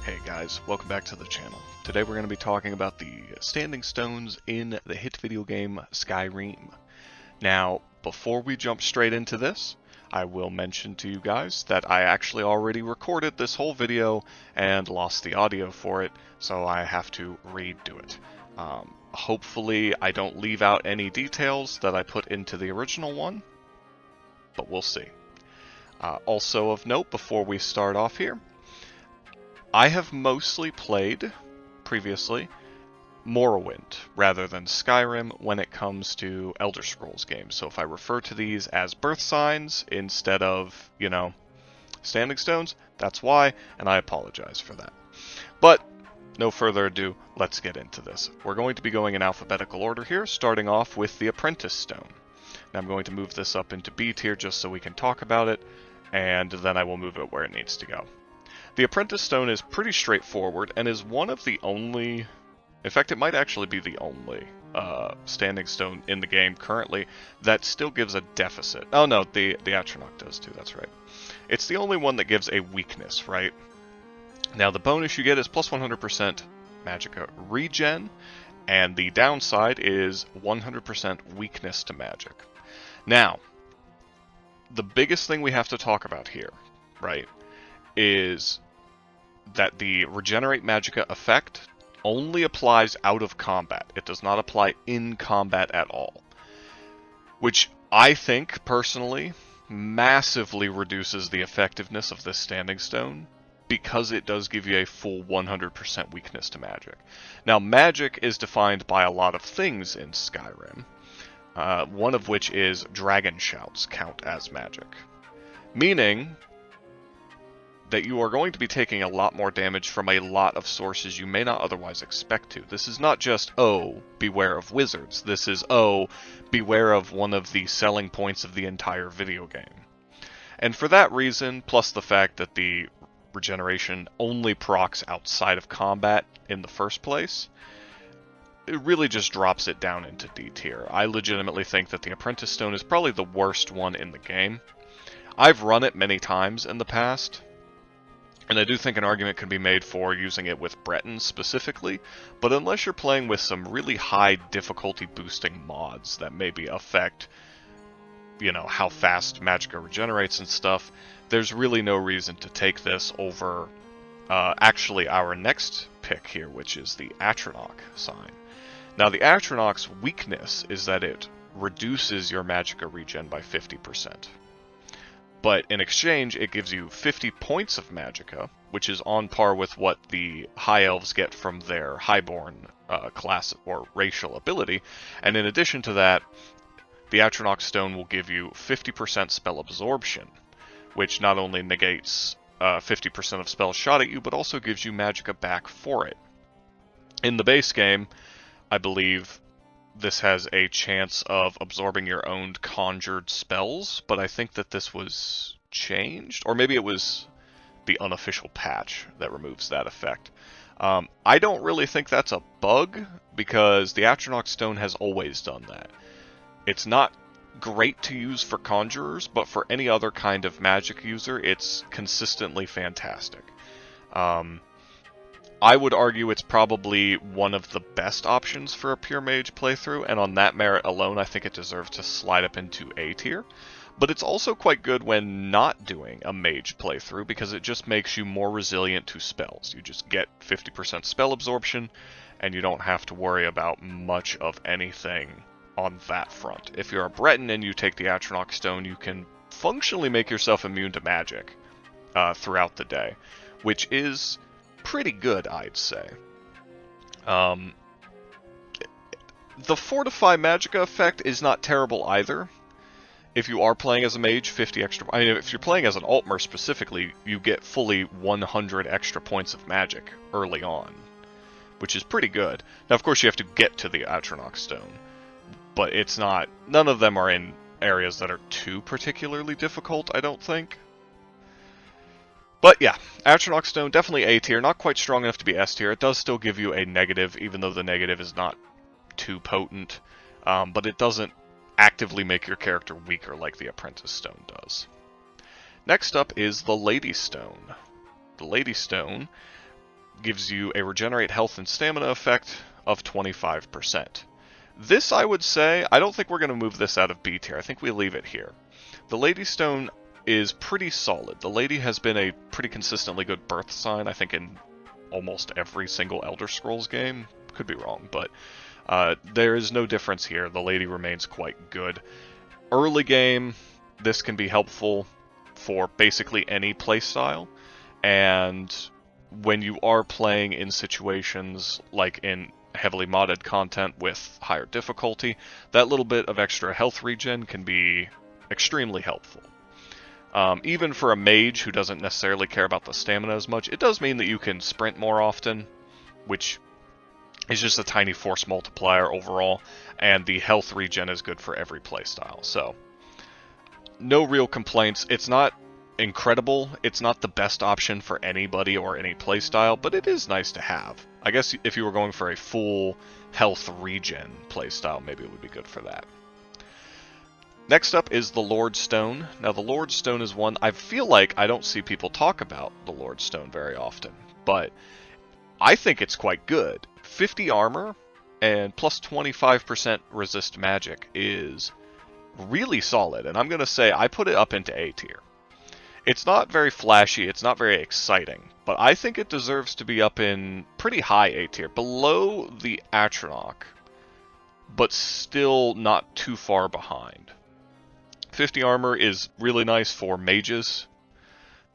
Hey guys, welcome back to the channel. Today we're going to be talking about the standing stones in the hit video game Skyrim. Now, before we jump straight into this, I will mention to you guys that I actually already recorded this whole video and lost the audio for it, so I have to redo it. Hopefully I don't leave out any details that I put into the original one, but we'll see. Also of note, before we start off here, I have mostly played, previously, Morrowind rather than Skyrim when it comes to Elder Scrolls games. So if I refer to these as birth signs instead of, standing stones, that's why, and I apologize for that. But, no further ado, let's get into this. We're going to be going in alphabetical order here, starting off with the Apprentice Stone. Now I'm going to move this up into B tier just so we can talk about it, and then I will move it where it needs to go. The Apprentice Stone is pretty straightforward and is one of the only, in fact it might actually be the only standing stone in the game currently that still gives a deficit. Oh no, the Atronach does too, that's right. It's the only one that gives a weakness, right? Now the bonus you get is plus 100% magicka regen, and the downside is 100% weakness to magic. Now, the biggest thing we have to talk about here, right, is that the regenerate magicka effect only applies out of combat. It does not apply in combat at all. Which I think, personally, massively reduces the effectiveness of this standing stone, because it does give you a full 100% weakness to magic. Now, magic is defined by a lot of things in Skyrim, one of which is dragon shouts count as magic. Meaning that you are going to be taking a lot more damage from a lot of sources you may not otherwise expect to. This is not just, oh, beware of wizards. This is, oh, beware of one of the selling points of the entire video game. And for that reason, plus the fact that the regeneration only procs outside of combat in the first place, it really just drops it down into D tier. I legitimately think that the Apprentice Stone is probably the worst one in the game. I've run it many times in the past, and I do think an argument can be made for using it with Bretons specifically, but unless you're playing with some really high difficulty boosting mods that maybe affect, how fast magicka regenerates and stuff, there's really no reason to take this over actually our next pick here, which is the Atronach sign. Now the Atronach's weakness is that it reduces your magicka regen by 50%. But in exchange, it gives you 50 points of magicka, which is on par with what the High Elves get from their Highborn class or racial ability. And in addition to that, the Atronach Stone will give you 50% spell absorption, which not only negates 50% of spells shot at you, but also gives you magicka back for it. In the base game, I believe this has a chance of absorbing your own conjured spells, but I think that this was changed, or maybe it was the unofficial patch that removes that effect. I don't really think that's a bug, because the Atronach Stone has always done that. It's not great to use for conjurers, but for any other kind of magic user, it's consistently fantastic. I would argue it's probably one of the best options for a pure mage playthrough, and on that merit alone, I think it deserves to slide up into A tier. But it's also quite good when not doing a mage playthrough, because it just makes you more resilient to spells. You just get 50% spell absorption, and you don't have to worry about much of anything on that front. If you're a Breton and you take the Atronach Stone, you can functionally make yourself immune to magic throughout the day, which is pretty good, I'd say. The Fortify magicka effect is not terrible either. If you are playing as a mage, 50 extra... if you're playing as an Altmer specifically, you get fully 100 extra points of magic early on, which is pretty good. Now, of course, you have to get to the Atronach Stone, but it's not... none of them are in areas that are too particularly difficult, I don't think. But yeah, Atronach Stone, definitely A tier, not quite strong enough to be S tier. It does still give you a negative, even though the negative is not too potent, but it doesn't actively make your character weaker like the Apprentice Stone does. Next up is the Lady Stone. The Lady Stone gives you a regenerate health and stamina effect of 25%. This, I would say, I don't think we're going to move this out of B tier. I think we leave it here. The Lady Stone is pretty solid. The Lady has been a pretty consistently good birth sign, I think, in almost every single Elder Scrolls game. Could be wrong, but there is no difference here. The Lady remains quite good. Early game, this can be helpful for basically any playstyle, and when you are playing in situations like in heavily modded content with higher difficulty, that little bit of extra health regen can be extremely helpful. Even for a mage who doesn't necessarily care about the stamina as much, it does mean that you can sprint more often, which is just a tiny force multiplier overall, and the health regen is good for every playstyle. So, no real complaints. It's not incredible. It's not the best option for anybody or any playstyle, but it is nice to have. I guess if you were going for a full health regen playstyle, maybe it would be good for that. Next up is the Lord Stone. Now, the Lord Stone is one I feel like I don't see people talk about the Lord Stone very often, but I think it's quite good. 50 armor and plus 25% resist magic is really solid, and I'm going to say I put it up into A tier. It's not very flashy, it's not very exciting, but I think it deserves to be up in pretty high A tier, below the Atronach, but still not too far behind. 50 armor is really nice for mages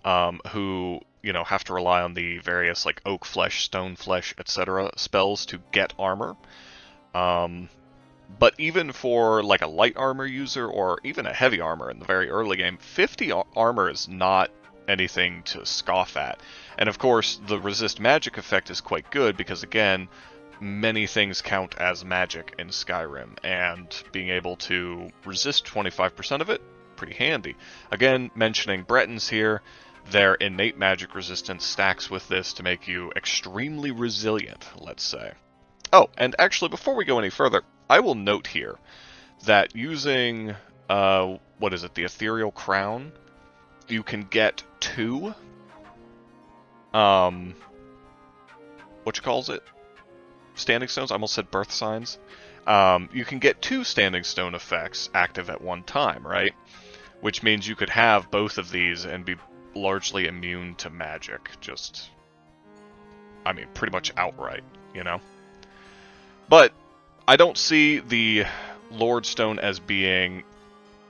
who, you know, have to rely on the various like oak flesh, stone flesh, etc. spells to get armor. But even for like a light armor user or even a heavy armor in the very early game, 50 armor is not anything to scoff at. And of course, the resist magic effect is quite good because, again, many things count as magic in Skyrim, and being able to resist 25% of it, pretty handy. Again, mentioning Bretons here, their innate magic resistance stacks with this to make you extremely resilient, let's say. Oh, and actually, before we go any further, I will note here that using, what is it, the Ethereal Crown, you can get two, standing stones? I almost said birth signs. You can get two standing stone effects active at one time, right? Which means you could have both of these and be largely immune to magic. Just, I mean, pretty much outright, you know? But I don't see the Lord Stone as being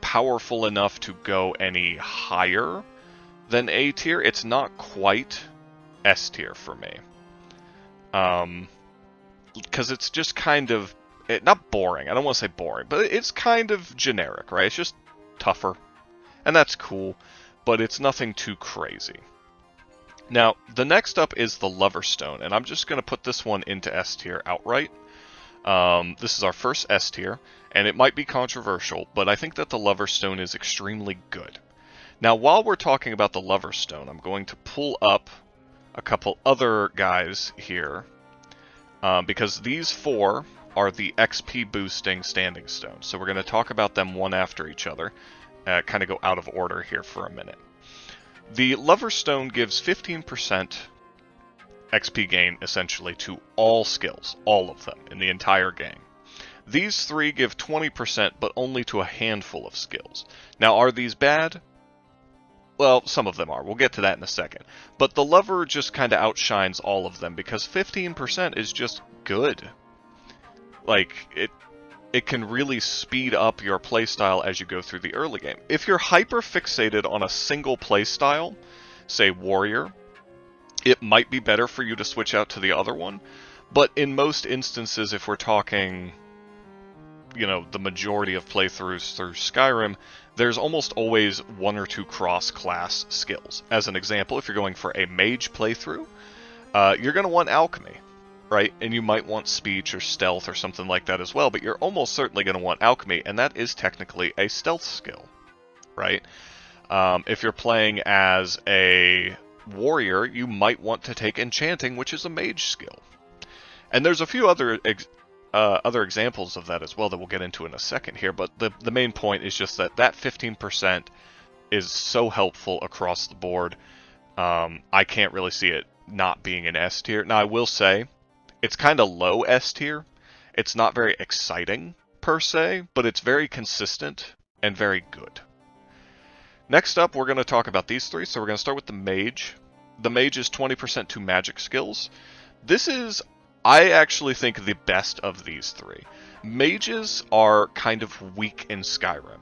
powerful enough to go any higher than A tier. It's not quite S tier for me. Because it's just kind of, not boring, I don't want to say boring, but it's kind of generic, right? It's just tougher, and that's cool, but it's nothing too crazy. Now, the next up is the Lover Stone, and I'm just going to put this one into S tier outright. This is our first S tier, and it might be controversial, but I think that the Lover Stone is extremely good. Now, while we're talking about the Lover Stone, I'm going to pull up a couple other guys here, because these four are the XP boosting standing stones. So we're going to talk about them one after each other, kind of go out of order here for a minute. The Lover Stone gives 15% XP gain, essentially, to all skills, all of them, in the entire game. These three give 20%, but only to a handful of skills. Now, are these bad? Well, some of them are. We'll get to that in a second. But the Lover just kind of outshines all of them, because 15% is just good. Like, it can really speed up your playstyle as you go through the early game. If you're hyper fixated on a single playstyle, say Warrior, it might be better for you to switch out to the other one. But in most instances, if we're talking, you know, the majority of playthroughs through Skyrim, there's almost always one or two cross-class skills. As an example, if you're going for a mage playthrough, you're going to want alchemy, right? And you might want speech or stealth or something like that as well, but you're almost certainly going to want alchemy, and that is technically a stealth skill, right? If you're playing as a warrior, you might want to take enchanting, which is a mage skill. And there's a few other examples of that as well that we'll get into in a second here, but the main point is just that 15% is so helpful across the board. I can't really see it not being an S tier. Now, I will say, it's kind of low S tier. It's not very exciting, per se, but it's very consistent and very good. Next up, we're going to talk about these three. So we're going to start with the Mage. The Mage is 20% to magic skills. This is, I actually think, the best of these three. Mages are kind of weak in Skyrim,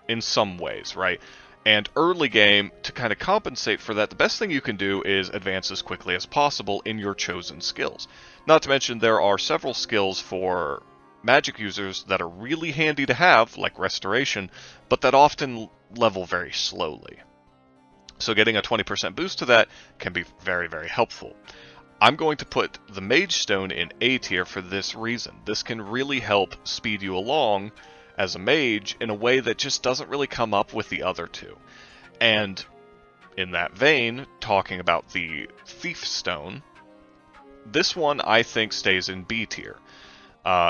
in some ways, right? And early game, to kind of compensate for that, the best thing you can do is advance as quickly as possible in your chosen skills. Not to mention, there are several skills for magic users that are really handy to have, like Restoration, but that often level very slowly. So getting a 20% boost to that can be very, very helpful. I'm going to put the Mage Stone in A tier for this reason. This can really help speed you along as a mage in a way that just doesn't really come up with the other two. And in that vein, talking about the Thief Stone, this one I think stays in B tier.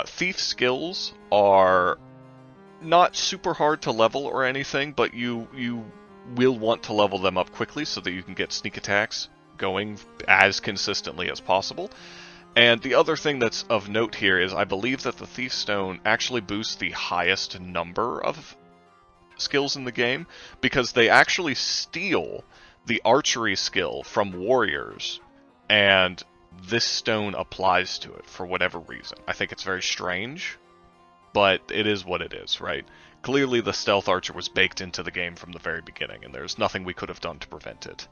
Thief skills are not super hard to level or anything, but you will want to level them up quickly so that you can get sneak attacks going as consistently as possible. And the other thing that's of note here is I believe that the Thief Stone actually boosts the highest number of skills in the game, because they actually steal the archery skill from warriors, and this stone applies to it for whatever reason. I think it's very strange, but it is what it is, right? Clearly the stealth archer was baked into the game from the very beginning, and there's nothing we could have done to prevent it.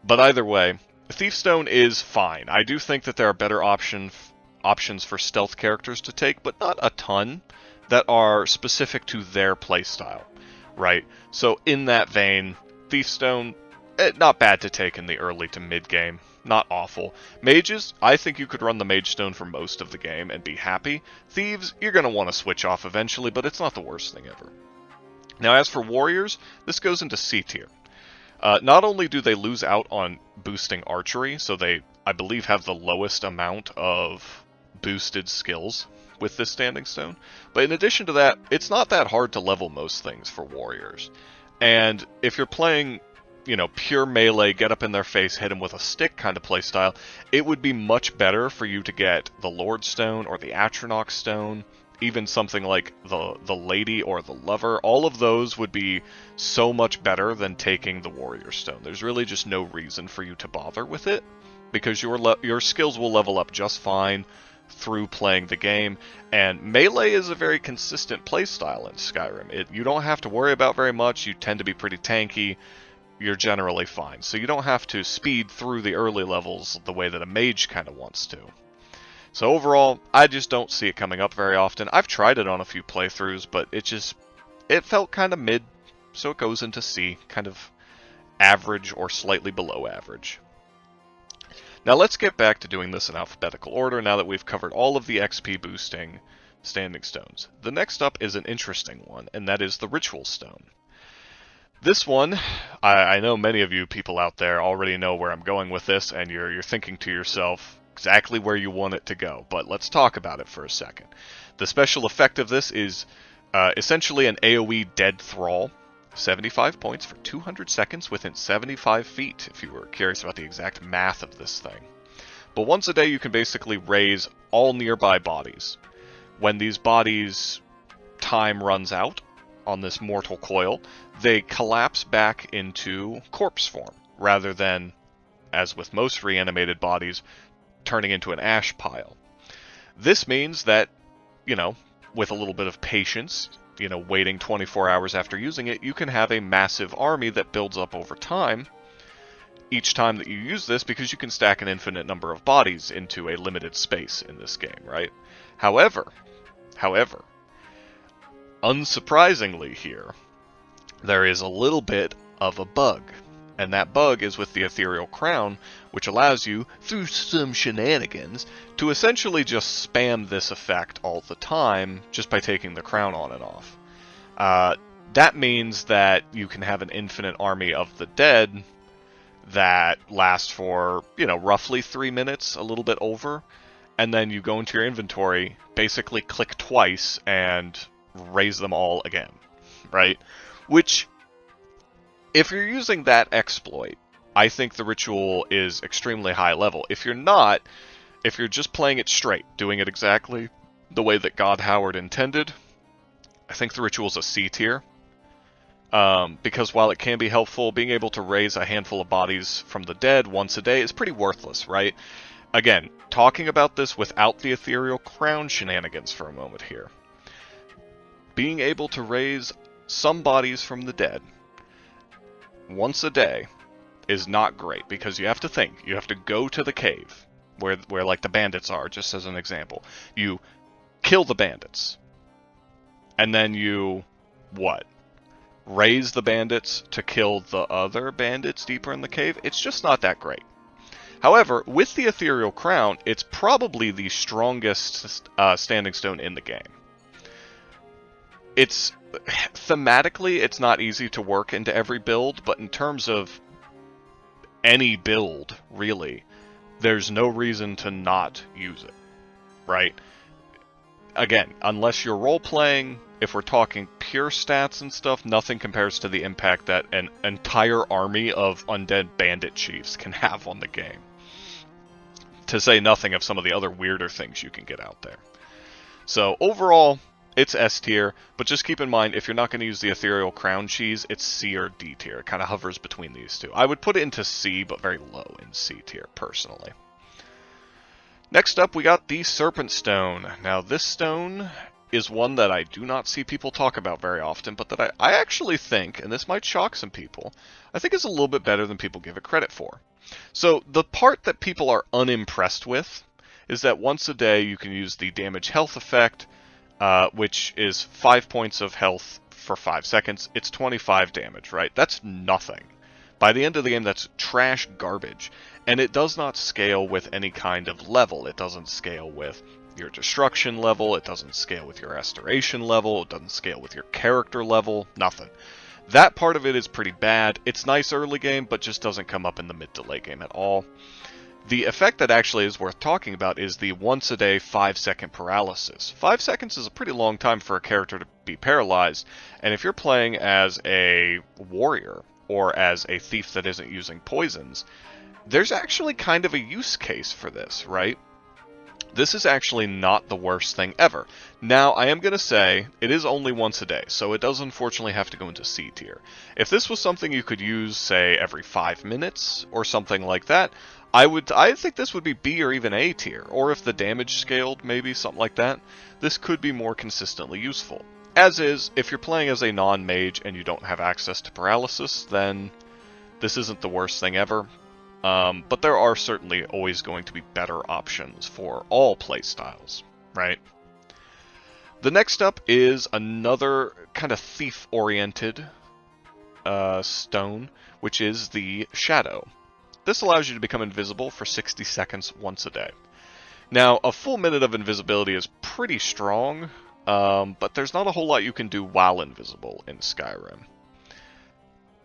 But either way, Thief Stone is fine. I do think that there are better options for stealth characters to take, but not a ton, that are specific to their playstyle, right? So in that vein, Thief Stone, not bad to take in the early to mid game. Not awful. Mages, I think you could run the Mage Stone for most of the game and be happy. Thieves, you're going to want to switch off eventually, but it's not the worst thing ever. Now as for Warriors, this goes into C tier. Not only do they lose out on boosting archery, so they, I believe, have the lowest amount of boosted skills with this Standing Stone, but in addition to that, it's not that hard to level most things for Warriors. And if you're playing, you know, pure melee, get up in their face, hit them with a stick kind of playstyle, it would be much better for you to get the Lord Stone or the Atronach Stone, even something like the Lady or the Lover. All of those would be so much better than taking the Warrior Stone. There's really just no reason for you to bother with it, because your skills will level up just fine through playing the game, and melee is a very consistent playstyle in Skyrim. You don't have to worry about very much, you tend to be pretty tanky, you're generally fine. So you don't have to speed through the early levels the way that a mage kind of wants to. So overall, I just don't see it coming up very often. I've tried it on a few playthroughs, but it felt kind of mid, so it goes into C, kind of average or slightly below average. Now let's get back to doing this in alphabetical order now that we've covered all of the XP boosting Standing Stones. The next up is an interesting one, and that is the Ritual Stone. This one, I know many of you people out there already know where I'm going with this, and you're thinking to yourself exactly where you want it to go, but let's talk about it for a second. The special effect of this is essentially an AoE Dead Thrall, 75 points for 200 seconds within 75 feet, if you were curious about the exact math of this thing. But once a day you can basically raise all nearby bodies. When these bodies' time runs out on this mortal coil, they collapse back into corpse form, rather than, as with most reanimated bodies, turning into an ash pile. This means that, you know, with a little bit of patience, you know, waiting 24 hours after using it, you can have a massive army that builds up over time each time that you use this, because you can stack an infinite number of bodies into a limited space in this game, right? However, unsurprisingly here, there is a little bit of a bug. And that bug is with the Ethereal Crown, which allows you, through some shenanigans, to essentially just spam this effect all the time, just by taking the crown on and off. That means that you can have an infinite army of the dead that lasts for, you know, roughly 3 minutes, a little bit over, and then you go into your inventory, basically click twice, and raise them all again, right? Which, if you're using that exploit, I think the ritual is extremely high level. If you're not, if you're just playing it straight, doing it exactly the way that God Howard intended, I think the ritual's a C tier. Because while it can be helpful, being able to raise a handful of bodies from the dead once a day is pretty worthless, right? Again, talking about this without the ethereal crown shenanigans for a moment here. Being able to raise some bodies from the dead once a day is not great, because you have to think. You have to go to the cave, where like the bandits are, just as an example. You kill the bandits, and then you, what? Raise the bandits to kill the other bandits deeper in the cave? It's just not that great. However, with the ethereal crown, it's probably the strongest standing stone in the game. It's thematically, it's not easy to work into every build, but in terms of any build, really, there's no reason to not use it, right? Again, unless you're role-playing, if we're talking pure stats and stuff, nothing compares to the impact that an entire army of undead bandit chiefs can have on the game. To say nothing of some of the other weirder things you can get out there. So overall, it's S tier, but just keep in mind, if you're not going to use the ethereal crown cheese, it's C or D tier. It kind of hovers between these two. I would put it into C, but very low in C tier, personally. Next up, we got the Serpent Stone. Now, this stone is one that I do not see people talk about very often, but that I actually think, and this might shock some people, I think is a little bit better than people give it credit for. So, the part that people are unimpressed with is that once a day you can use the damage health effect, which is 5 points of health for 5 seconds. It's 25 damage, right? That's nothing. By the end of the game, that's trash garbage. And it does not scale with any kind of level. It doesn't scale with your destruction level. It doesn't scale with your restoration level. It doesn't scale with your character level. Nothing. That part of it is pretty bad. It's nice early game, but just doesn't come up in the mid to late game at all. The effect that actually is worth talking about is the once a day 5-second paralysis. 5 seconds is a pretty long time for a character to be paralyzed, and if you're playing as a warrior or as a thief that isn't using poisons, there's actually kind of a use case for this, right? This is actually not the worst thing ever. Now, I am going to say, it is only once a day, so it does unfortunately have to go into C tier. If this was something you could use, say, every 5 minutes, or something like that, I think this would be B or even A tier, or if the damage scaled, maybe, something like that, this could be more consistently useful. As is, if you're playing as a non-mage and you don't have access to paralysis, then this isn't the worst thing ever. But there are certainly always going to be better options for all playstyles, right? The next up is another kind of thief-oriented stone, which is the Shadow. This allows you to become invisible for 60 seconds once a day. Now, a full minute of invisibility is pretty strong, but there's not a whole lot you can do while invisible in Skyrim.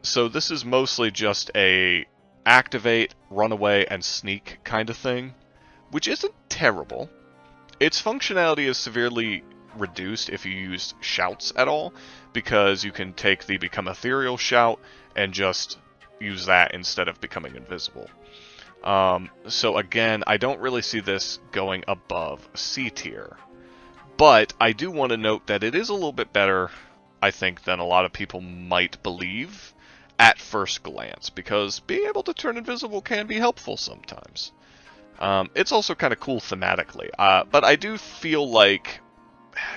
So this is mostly just a activate, run away, and sneak kind of thing, which isn't terrible. Its functionality is severely reduced if you use shouts at all, because you can take the Become Ethereal shout and just use that instead of becoming invisible. So again, I don't really see this going above C tier. But I do want to note that it is a little bit better, I think, than a lot of people might believe at first glance, because being able to turn invisible can be helpful sometimes. It's also kind of cool thematically, but I do feel like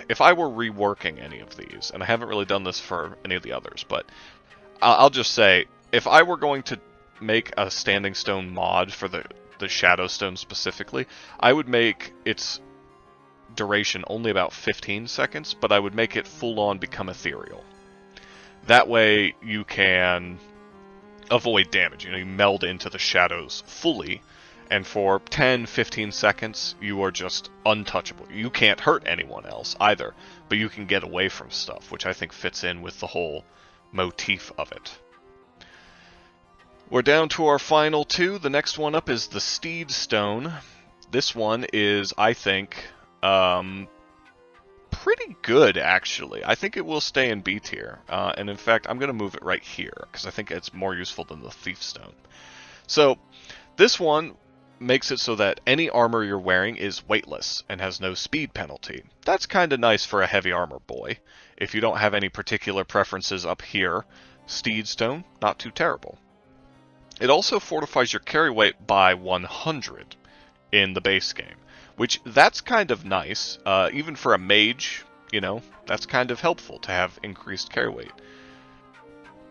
if I were reworking any of these, and I haven't really done this for any of the others, but I'll just say, if I were going to make a Standing Stone mod for the Shadowstone specifically, I would make its duration only about 15 seconds, but I would make it full-on become ethereal. That way you can avoid damage. You meld into the shadows fully, and for 10-15 seconds, you are just untouchable. You can't hurt anyone else either, but you can get away from stuff, which I think fits in with the whole motif of it. We're down to our final two. The next one up is the Steed Stone. This one is, I think, pretty good, actually. I think it will stay in B tier. And in fact, I'm going to move it right here, because I think it's more useful than the Thief Stone. So this one makes it so that any armor you're wearing is weightless and has no speed penalty. That's kind of nice for a heavy armor boy. If you don't have any particular preferences up here, Steedstone, not too terrible. It also fortifies your carry weight by 100 in the base game, which that's kind of nice. Even for a mage, you know, that's kind of helpful to have increased carry weight.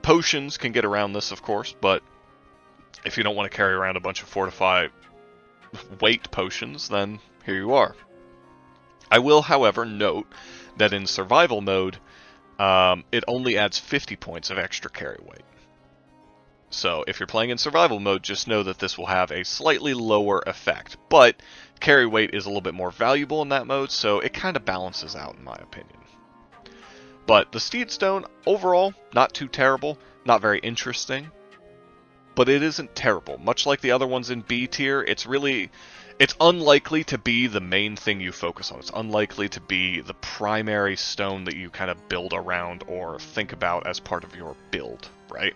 Potions can get around this, of course, but if you don't want to carry around a bunch of fortify weight potions, then here you are. I will, however, note that in survival mode, it only adds 50 points of extra carry weight. So if you're playing in survival mode, just know that this will have a slightly lower effect. But carry weight is a little bit more valuable in that mode, so it kind of balances out in my opinion. But the Steedstone, overall, not too terrible, not very interesting. But it isn't terrible. Much like the other ones in B tier, it's unlikely to be the main thing you focus on. It's unlikely to be the primary stone that you kind of build around or think about as part of your build, right?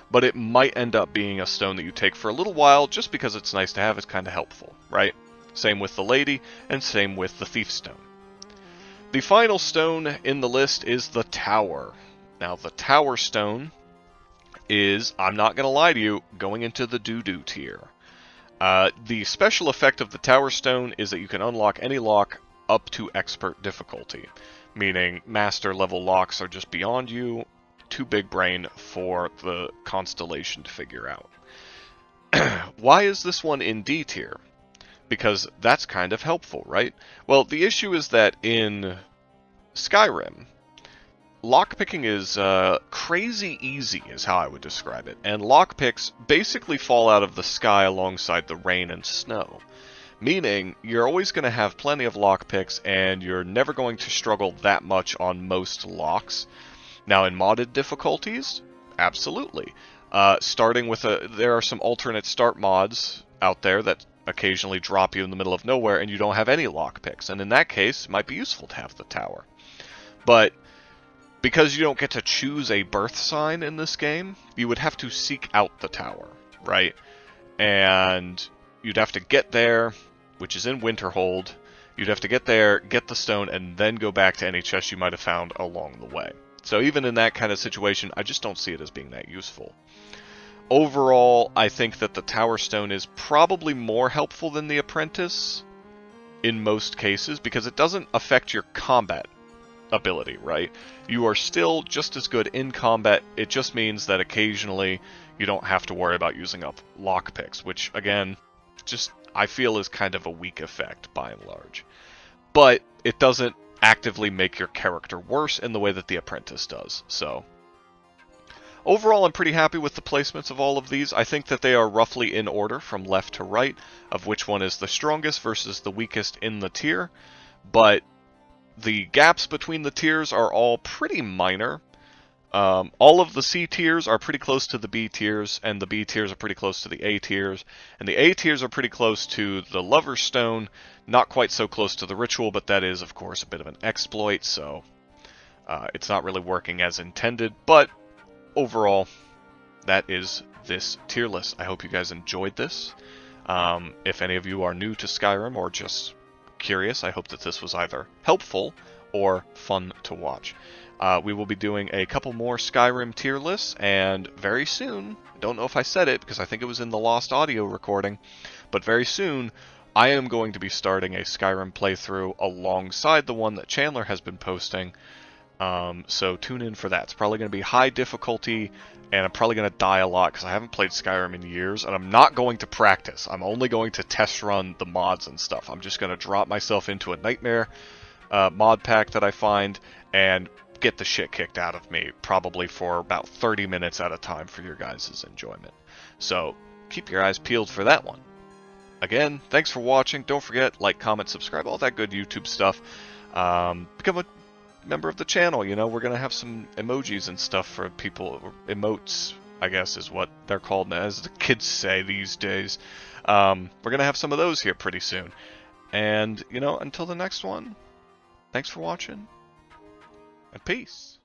But it might end up being a stone that you take for a little while just because it's nice to have. It's kind of helpful, right? Same with the Lady, and same with the Thief Stone. The final stone in the list is the Tower. Now, the Tower Stone is, I'm not going to lie to you, going into the doo-doo tier. The special effect of the Tower Stone is that you can unlock any lock up to expert difficulty, meaning master level locks are just beyond you, too big brain for the constellation to figure out. Why is this one in D tier? Because that's kind of helpful, right? Well, the issue is that in Skyrim, lockpicking is crazy easy, is how I would describe it. And lockpicks basically fall out of the sky alongside the rain and snow. Meaning, you're always going to have plenty of lockpicks, and you're never going to struggle that much on most locks. Now, in modded difficulties, absolutely. Starting with there are some alternate start mods out there that occasionally drop you in the middle of nowhere, and you don't have any lockpicks. And in that case, it might be useful to have the tower. But because you don't get to choose a birth sign in this game, you would have to seek out the tower, right? And you'd have to get there, which is in Winterhold. You'd have to get there, get the stone, and then go back to any chest you might have found along the way. So even in that kind of situation, I just don't see it as being that useful. Overall, I think that the Tower Stone is probably more helpful than the Apprentice in most cases, because it doesn't affect your combat ability, right? You are still just as good in combat. It just means that occasionally you don't have to worry about using up lockpicks, which again, just I feel is kind of a weak effect by and large. But it doesn't actively make your character worse in the way that the Apprentice does. So overall, I'm pretty happy with the placements of all of these. I think that they are roughly in order from left to right of which one is the strongest versus the weakest in the tier, but the gaps between the tiers are all pretty minor. All of the C tiers are pretty close to the B tiers, and the B tiers are pretty close to the A tiers, and the A tiers are pretty close to the Lover's Stone, not quite so close to the Ritual, but that is, of course, a bit of an exploit, so it's not really working as intended, but overall, that is this tier list. I hope you guys enjoyed this. If any of you are new to Skyrim or just curious, I hope that this was either helpful or fun to watch. We will be doing a couple more Skyrim tier lists, and very soon, don't know if I said it because I think it was in the lost audio recording, but very soon I am going to be starting a Skyrim playthrough alongside the one that Chandler has been posting. So tune in for that. It's probably going to be high difficulty, and I'm probably going to die a lot because I haven't played Skyrim in years, and I'm not going to practice. I'm only going to test run the mods and stuff. I'm just going to drop myself into a nightmare mod pack that I find and get the shit kicked out of me, probably for about 30 minutes at a time for your guys' enjoyment. So keep your eyes peeled for that one. Again, thanks for watching. Don't forget, like, comment, subscribe, all that good YouTube stuff. Become a member of the channel. You know, we're gonna have some emojis and stuff for people, or emotes, I guess is what they're called, as the kids say these days. We're gonna have some of those here pretty soon. And, you know, until the next one, thanks for watching, and peace.